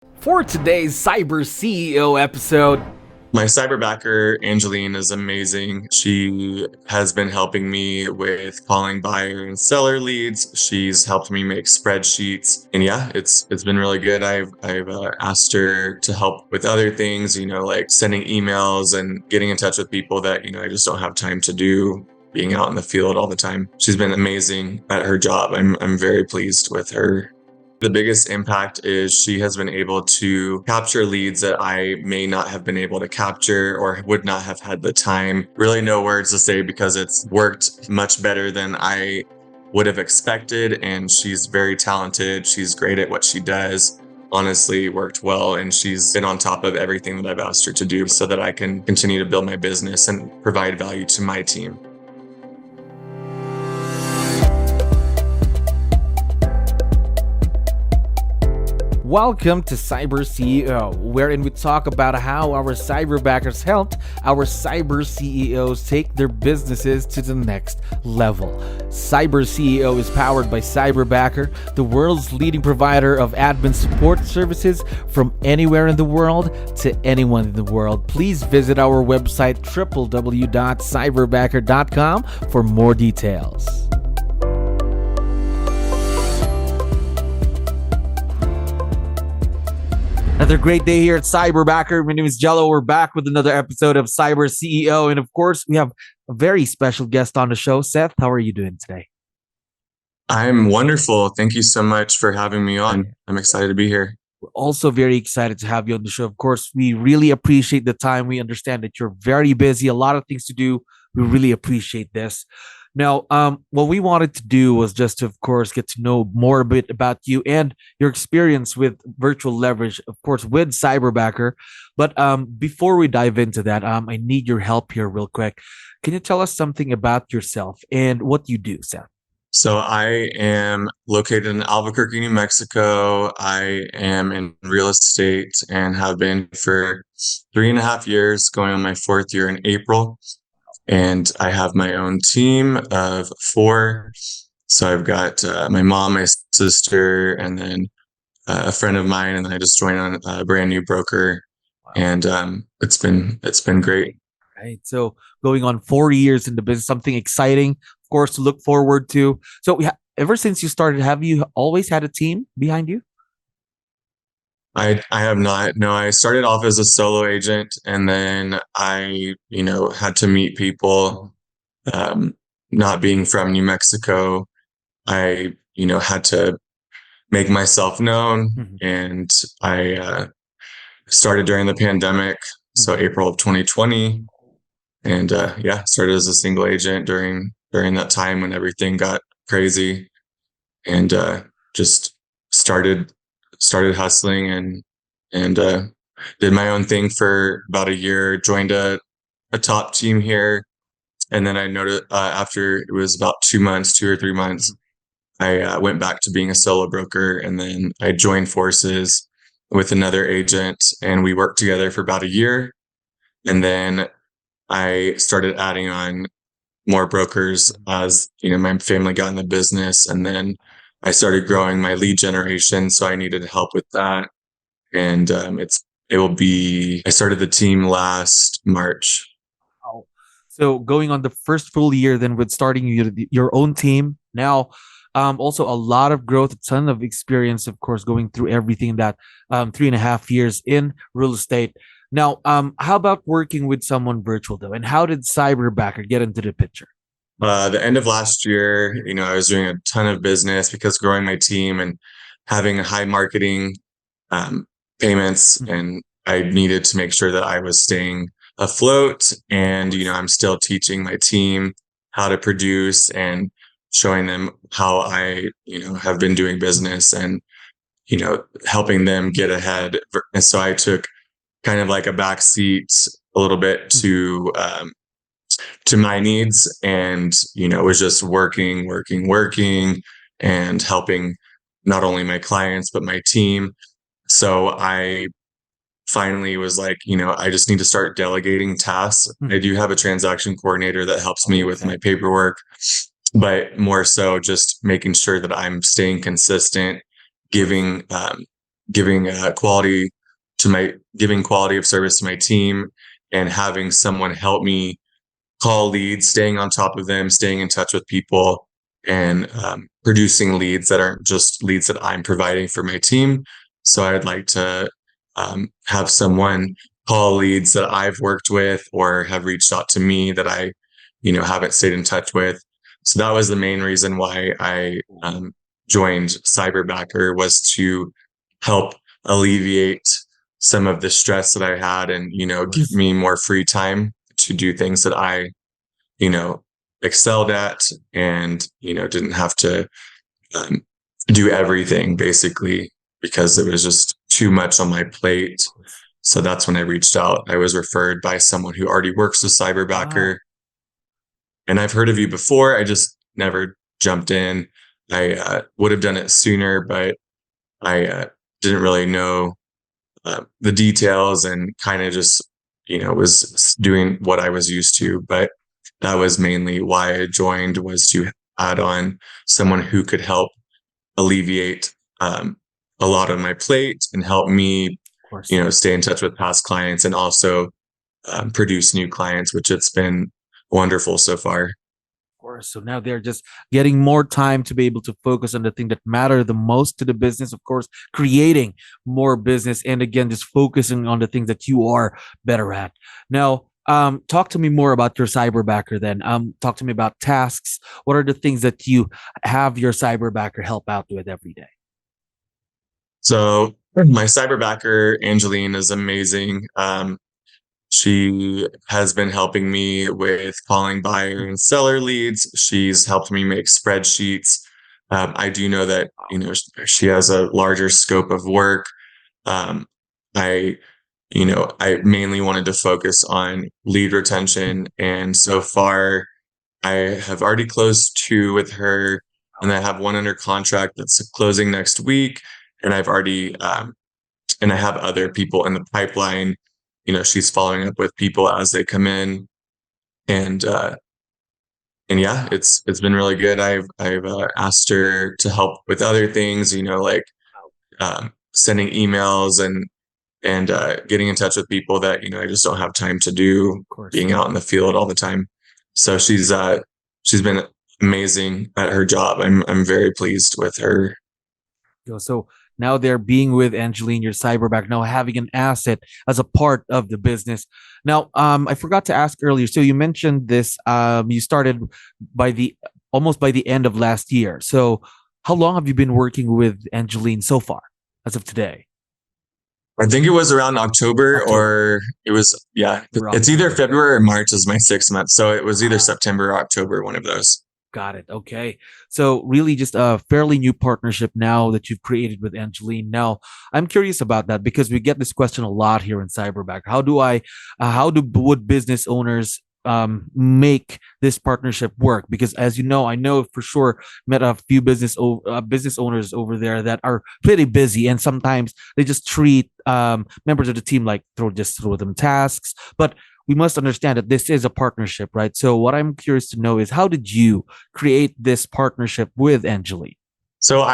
For today's Cyber CEO episode, my cyberbacker, Angeline, is amazing. She has been helping me with calling buyer and seller leads. She's helped me make spreadsheets, and yeah, it's been really good. I've asked her to help with other things, like sending emails and getting in touch with people that I just don't have time to do, being out in the field all the time. She's been amazing at her job. I'm very pleased with her. The biggest impact is she has been able to capture leads that I may not have been able to capture or would not have had the time. Really no words to say because it's worked much better than I would have expected, and she's very talented. She's great at what she does. Honestly, worked well, and she's been on top of everything that I've asked her to do so that I can continue to build my business and provide value to my team. welcome to Cyber CEO, wherein we talk about how our cyberbackers helped our cyber CEOs take their businesses to the next level. Cyber CEO is powered by Cyberbacker, the world's leading provider of admin support services from anywhere in the world to anyone in the world. Please visit our website www.cyberbacker.com for more details. Another great day here at Cyberbacker. My name is Jello. We're back with another episode of Cyber CEO. And of course, we have a very special guest on the show. Seth, how are you doing today? I'm wonderful. Thank you so much for having me on. I'm excited to be here. We're also very excited to have you on the show. Of course, we really appreciate the time. We understand that you're very busy, a lot of things to do. We really appreciate this. Now, what we wanted to do was just to, of course, get to know more a bit about you and your experience with virtual leverage, of course, with Cyberbacker. But before we dive into that, I need your help here real quick. Can you tell us something about yourself and what you do, Seth? So I am located in Albuquerque, New Mexico. I am in real estate and have been for 3.5 years, going on my 4th year in April. And I have my own team of 4. So I've got my mom, my sister, and then a friend of mine. And then I just joined on a brand new broker. Wow. And it's been great. Right. So going on 4 years in the business, something exciting, of course, to look forward to. So ever since you started, have you always had a team behind you? I have not. No, I started off as a solo agent, and then I, had to meet people. Not being from New Mexico, I, had to make myself known, and I started during the pandemic, so April of 2020, and started as a single agent during that time when everything got crazy, and just started hustling and did my own thing for about a year, joined a top team here. And then I noticed after it was about 2 or 3 months, I went back to being a solo broker, and then I joined forces with another agent, and we worked together for about a year. And then I started adding on more brokers as, my family got in the business, and then I started growing my lead generation, so I needed help with that. And I started the team last March. Wow. So going on the first full year then with starting your own team. Now, also a lot of growth, a ton of experience, of course, going through everything that 3.5 years in real estate. Now, how about working with someone virtual though? And how did Cyberbacker get into the picture? The end of last year, I was doing a ton of business because growing my team and having high marketing payments, and I needed to make sure that I was staying afloat. And, I'm still teaching my team how to produce and showing them how I, have been doing business and, helping them get ahead. And so I took kind of like a back seat a little bit to my needs, and was just working and helping not only my clients but my team. So I finally was like, I just need to start delegating tasks. I do have a transaction coordinator that helps me with my paperwork, but more so just making sure that I'm staying consistent, giving giving quality of service to my team, and having someone help me call leads, staying on top of them, staying in touch with people, and producing leads that aren't just leads that I'm providing for my team. So I'd like to have someone call leads that I've worked with or have reached out to me that I, haven't stayed in touch with. So that was the main reason why I joined Cyberbacker, was to help alleviate some of the stress that I had, and, give me more free time to do things that I, excelled at, and, didn't have to do everything, basically, because it was just too much on my plate. So that's when I reached out. I was referred by someone who already works with Cyberbacker. Wow. And I've heard of you before. I just never jumped in. I would have done it sooner, but I didn't really know the details, and kind of just, was doing what I was used to. But that was mainly why I joined, was to add on someone who could help alleviate a lot on my plate and help me, stay in touch with past clients, and also produce new clients, which it's been wonderful so far. Of course. So now they're just getting more time to be able to focus on the thing that matter the most to the business, of course, creating more business, and again, just focusing on the things that you are better at. Now, talk to me more about your Cyberbacker then. Talk to me about tasks. What are the things that you have your Cyberbacker help out with every day? So my Cyberbacker, Angeline, is amazing. She has been helping me with calling buyer and seller leads. She's helped me make spreadsheets. I do know that, she has a larger scope of work. I mainly wanted to focus on lead retention. And so far, I have already closed 2 with her, and I have 1 under contract that's closing next week. And I've already, and I have other people in the pipeline. She's following up with people as they come in, and yeah, it's been really good. I've asked her to help with other things, like sending emails and getting in touch with people that, I just don't have time to do, being out in the field all the time. So she's been amazing at her job. I'm very pleased with her. So now they're being with Angeline, your Cyberbacker, now having an asset as a part of the business. Now, I forgot to ask earlier. So you mentioned this, you started almost by the end of last year. So how long have you been working with Angeline so far, as of today? I think it was around October. Or it was, it's either February or March is my 6th month. So it was either September or October, one of those. Got it. Okay. So really just a fairly new partnership now that you've created with Angeline. Now, I'm curious about that, because we get this question a lot here in Cyberbacker. Would business owners make this partnership work? Because as you know, I know for sure met a few business owners over there that are pretty busy, and sometimes they just treat members of the team like throw them tasks. But we must understand that this is a partnership, right? So what I'm curious to know is, how did you create this partnership with Angeline? So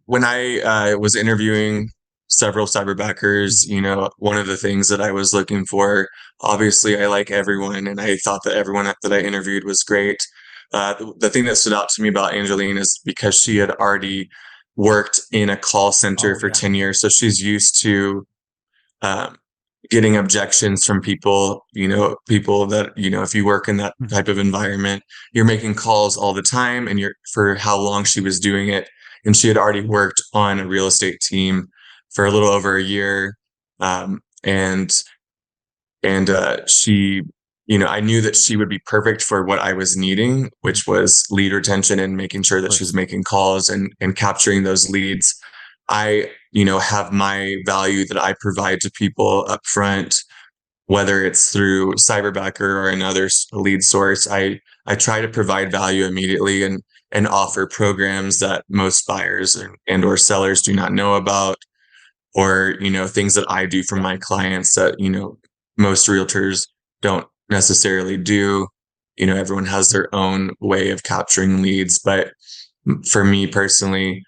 when I was interviewing several Cyberbackers, one of the things that I was looking for, obviously I like everyone, and I thought that everyone that I interviewed was great. The thing that stood out to me about Angeline is because she had already worked in a call center for 10 years. So she's used to getting objections from people that, if you work in that type of environment, you're making calls all the time, and for how long she was doing it. And she had already worked on a real estate team for a little over a year. And she, I knew that she would be perfect for what I was needing, which was lead retention and making sure that she's making calls and capturing those leads. I, have my value that I provide to people up front, whether it's through Cyberbacker or another lead source. I try to provide value immediately and offer programs that most buyers and or sellers do not know about, or, things that I do for my clients that, most realtors don't necessarily do. Everyone has their own way of capturing leads. But for me personally,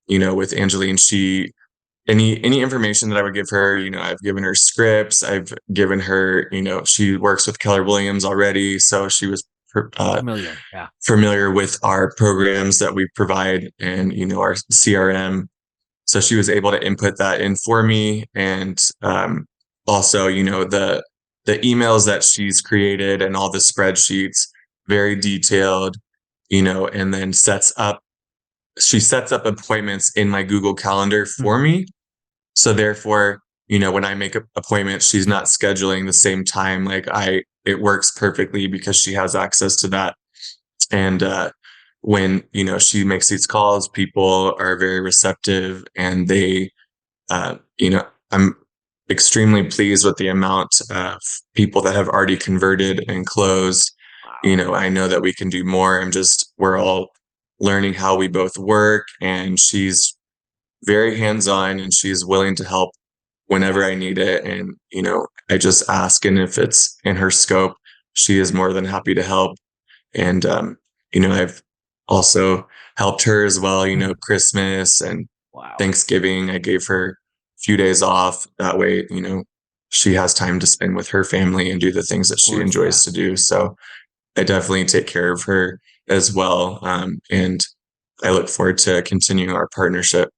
with Angeline, she any information that I would give her, I've given her scripts. I've given her, she works with Keller Williams already, so she was Familiar. Yeah. familiar with our programs that we provide and our CRM. So she was able to input that in for me, and also the emails that she's created and all the spreadsheets, very detailed, and then she sets up appointments in my Google Calendar for me. So therefore, when I make appointments, she's not scheduling the same time. It works perfectly because she has access to that. And when, she makes these calls, people are very receptive, and they, I'm extremely pleased with the amount of people that have already converted and closed. I know that we can do more. We're all learning how we both work, and she's very hands-on, and she's willing to help whenever I need it. And, I just ask, and if it's in her scope, she is more than happy to help. And, I've also helped her as well, Christmas and Thanksgiving. I gave her a few days off. That way, she has time to spend with her family and do the things that she enjoys to do. So I definitely take care of her as well. And I look forward to continuing our partnership.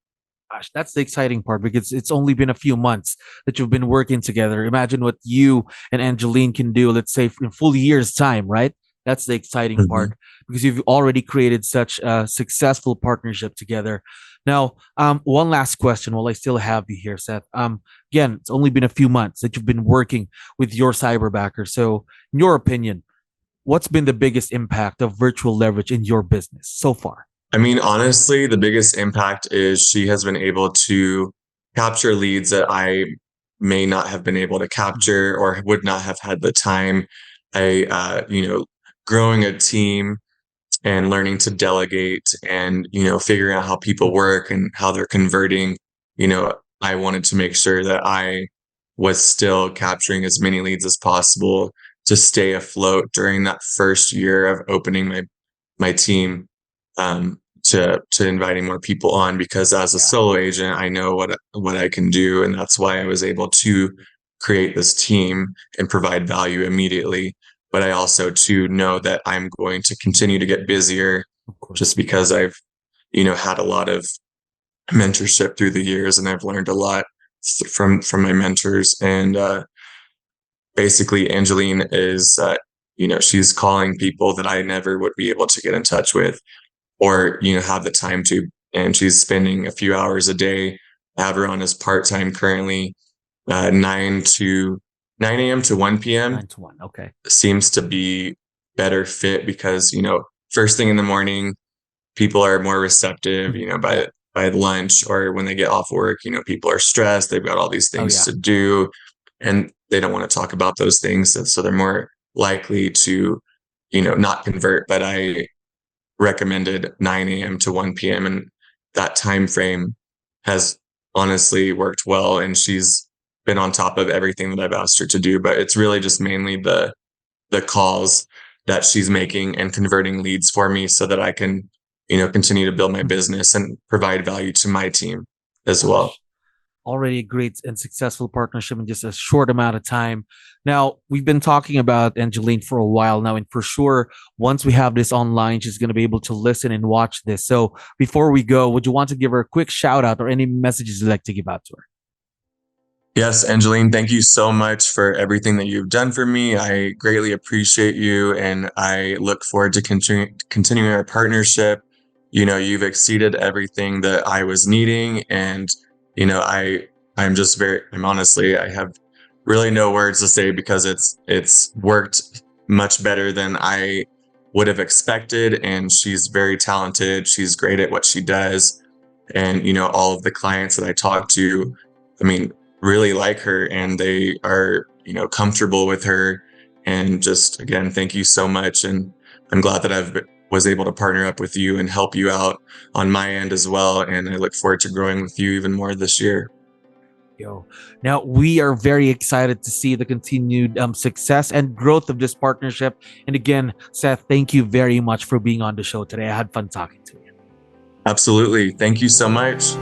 Gosh, that's the exciting part, because it's only been a few months that you've been working together. Imagine what you and Angeline can do, let's say, in full year's time, right? That's the exciting part, because you've already created such a successful partnership together. Now, one last question while I still have you here, Seth. Again, it's only been a few months that you've been working with your cyberbacker. So in your opinion, what's been the biggest impact of virtual leverage in your business so far? I mean, honestly, the biggest impact is she has been able to capture leads that I may not have been able to capture or would not have had the time. Growing a team and learning to delegate and, figuring out how people work and how they're converting, I wanted to make sure that I was still capturing as many leads as possible to stay afloat during that first year of opening my team. To inviting more people on, because as a solo agent, I know what I can do. And that's why I was able to create this team and provide value immediately. But I also too know that I'm going to continue to get busier, just because I've, had a lot of mentorship through the years, and I've learned a lot from my mentors. And basically Angeline is, she's calling people that I never would be able to get in touch with, or, have the time to, and she's spending a few hours a day. I have her on as part-time currently, 9 a.m. to 1 p.m. 9 to 1. Okay. Seems to be better fit because, first thing in the morning, people are more receptive, by lunch or when they get off work, people are stressed. They've got all these things to do, and they don't want to talk about those things. And so they're more likely to, not convert. But I recommended 9 a.m. to 1 p.m. and that time frame has honestly worked well, and she's been on top of everything that I've asked her to do. But it's really just mainly the calls that she's making and converting leads for me, so that I can, continue to build my business and provide value to my team as well. Already a great and successful partnership in just a short amount of time. Now, we've been talking about Angeline for a while now, and for sure, once we have this online, she's going to be able to listen and watch this. So before we go, would you want to give her a quick shout out or any messages you'd like to give out to her? Yes, Angeline, thank you so much for everything that you've done for me. I greatly appreciate you, and I look forward to continuing our partnership. You've exceeded everything that I was needing, and I'm honestly, I have really no words to say, because it's worked much better than I would have expected. And she's very talented. She's great at what she does. And, all of the clients that I talk to, really like her, and they are, comfortable with her. And just, again, thank you so much. And I'm glad that was able to partner up with you and help you out on my end as well. And I look forward to growing with you even more this year. Now, we are very excited to see the continued success and growth of this partnership. And again, Seth, thank you very much for being on the show today. I had fun talking to you. Absolutely. Thank you so much.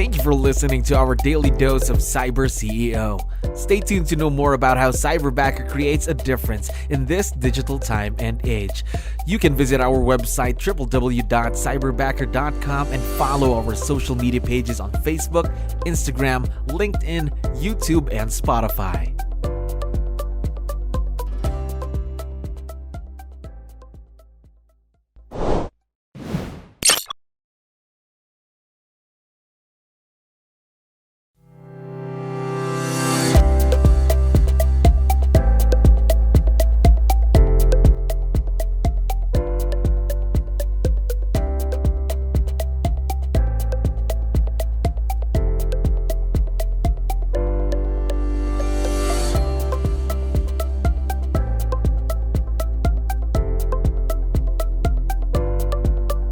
Thank you for listening to our daily dose of CyberCEO. Stay tuned to know more about how Cyberbacker creates a difference in this digital time and age. You can visit our website www.cyberbacker.com and follow our social media pages on Facebook, Instagram, LinkedIn, YouTube, and Spotify.